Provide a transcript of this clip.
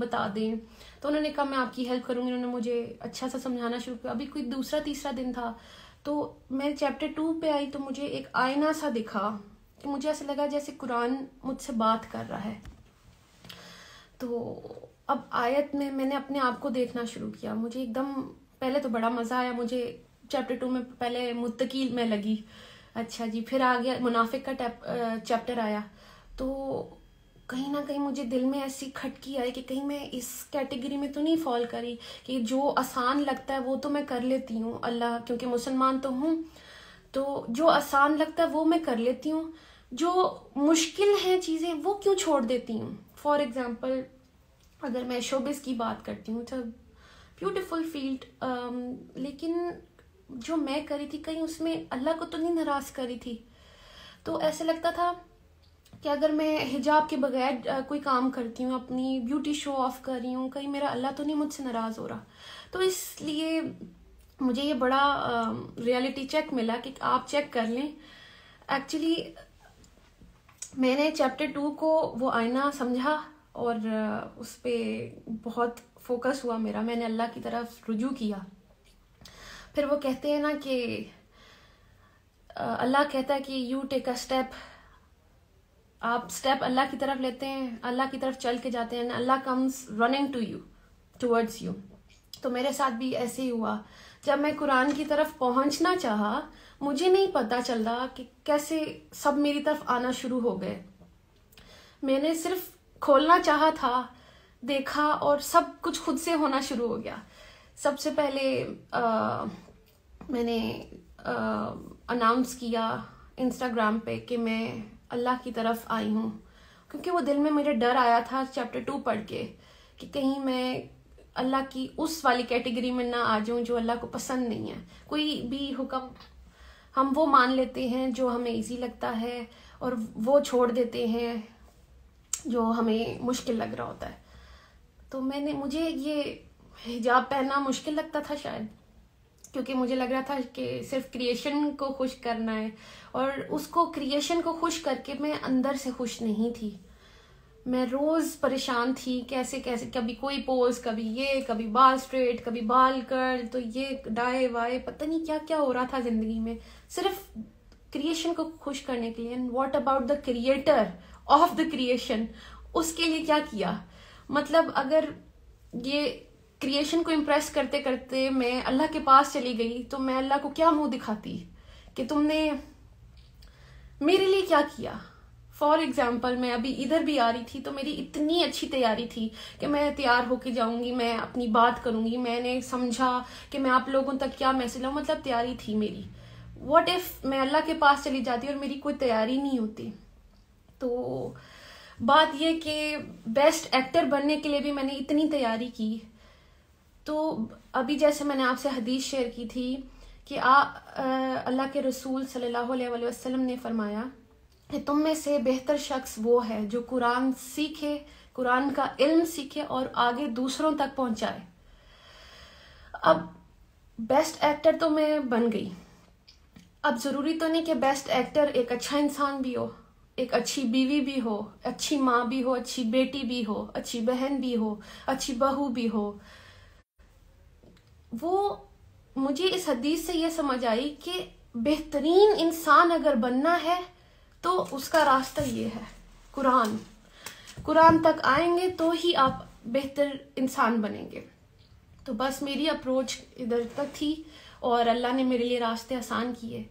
बता दें। तो उन्होंने कहा मैं आपकी हेल्प करूँगी। उन्होंने मुझे अच्छा सा समझाना शुरू किया। अभी कोई दूसरा तीसरा दिन था तो मैं चैप्टर 2 पे आई तो मुझे एक आईना सा दिखा कि मुझे ऐसा लगा जैसे कुरान मुझसे बात कर रहा है। तो अब आयत में मैंने अपने आप को देखना शुरू किया। मुझे एकदम पहले तो बड़ा मज़ा आया। मुझे चैप्टर 2 में पहले मुत्तकी में लगी, अच्छा जी। फिर आ गया मुनाफिक का चैप्टर आया तो कहीं ना कहीं मुझे दिल में ऐसी खटकी आई कि कहीं मैं इस कैटेगरी में तो नहीं फॉल करी कि जो आसान लगता है वो तो मैं कर लेती हूँ, अल्लाह क्योंकि मुसलमान तो हूँ, तो जो आसान लगता है वो मैं कर लेती हूँ, जो मुश्किल हैं चीज़ें वो क्यों छोड़ देती हूँ। फॉर एग्जांपल अगर मैं शोबिस की बात करती हूँ तो ब्यूटीफुल फील्ड, लेकिन जो मैं करी थी कहीं उसमें अल्लाह को तो नहीं नाराज़ करी थी। तो ऐसे लगता था कि अगर मैं हिजाब के बगैर कोई काम करती हूँ, अपनी ब्यूटी शो ऑफ कर रही हूँ, कहीं मेरा अल्लाह तो नहीं मुझसे नाराज़ हो रहा। तो इसलिए मुझे ये बड़ा रियलिटी चेक मिला कि आप चेक कर लें। एक्चुअली मैंने चैप्टर 2 को वो आईना समझा और उस पर बहुत फोकस हुआ मेरा। मैंने अल्लाह की तरफ रुजू किया। फिर वो कहते हैं ना कि अल्लाह कहता है कि यू टेक अ स्टेप, आप स्टेप अल्लाह की तरफ लेते हैं, अल्लाह की तरफ चल के जाते हैं, Allah comes running to you, towards you. तो मेरे साथ भी ऐसे ही हुआ। जब मैं कुरान की तरफ पहुंचना चाहा, मुझे नहीं पता चल रहा कि कैसे सब मेरी तरफ आना शुरू हो गए। मैंने सिर्फ खोलना चाहा था, देखा और सब कुछ खुद से होना शुरू हो गया। सबसे पहले मैंने अनाउंस किया इंस्टाग्राम पे कि मैं अल्लाह की तरफ आई हूँ, क्योंकि वो दिल में मेरे डर आया था चैप्टर 2 पढ़ के कि कहीं मैं अल्लाह की उस वाली कैटेगरी में ना आ जाऊं जो अल्लाह को पसंद नहीं है। कोई भी हुक्म हम वो मान लेते हैं जो हमें इजी लगता है और वो छोड़ देते हैं जो हमें मुश्किल लग रहा होता है। तो मुझे ये हिजाब पहनना मुश्किल लगता था शायद, क्योंकि मुझे लग रहा था कि सिर्फ क्रिएशन को खुश करना है, और उसको क्रिएशन को खुश करके मैं अंदर से खुश नहीं थी। मैं रोज परेशान थी कैसे कैसे, कभी कोई पोज, कभी ये, कभी बाल स्ट्रेट, कभी बाल कर्ल, तो ये डाए वाए, पता नहीं क्या क्या हो रहा था जिंदगी में सिर्फ क्रिएशन को खुश करने के लिए। And what about the creator of the creation, उसके लिए क्या किया। मतलब अगर ये क्रिएशन को इम्प्रेस करते करते मैं अल्लाह के पास चली गई तो मैं अल्लाह को क्या मुंह दिखाती कि तुमने मेरे लिए क्या किया। फॉर एग्जाम्पल मैं अभी इधर भी आ रही थी तो मेरी इतनी अच्छी तैयारी थी कि मैं तैयार होके जाऊंगी, मैं अपनी बात करूंगी, मैंने समझा कि मैं आप लोगों तक क्या मैसेज लाऊं, मतलब तैयारी थी मेरी। व्हाट इफ मैं अल्लाह के पास चली जाती और मेरी कोई तैयारी नहीं होती। तो बात यह कि बेस्ट एक्टर बनने के लिए भी मैंने इतनी तैयारी की। तो अभी जैसे मैंने आपसे हदीस शेयर की थी कि अल्लाह के रसूल सल्लल्लाहु अलैहि वसल्लम ने फरमाया कि तुम में से बेहतर शख्स वो है जो कुरान सीखे, कुरान का इल्म सीखे और आगे दूसरों तक पहुंचाए। अब बेस्ट एक्टर तो मैं बन गई। अब जरूरी तो नहीं कि बेस्ट एक्टर एक अच्छा इंसान भी हो, एक अच्छी बीवी भी हो, अच्छी माँ भी हो, अच्छी बेटी भी हो, अच्छी बहन भी हो, अच्छी बहू भी हो। वो मुझे इस हदीस से ये समझ आई कि बेहतरीन इंसान अगर बनना है तो उसका रास्ता ये है, कुरान तक आएंगे तो ही आप बेहतर इंसान बनेंगे। तो बस मेरी अप्रोच इधर तक थी और अल्लाह ने मेरे लिए रास्ते आसान किए।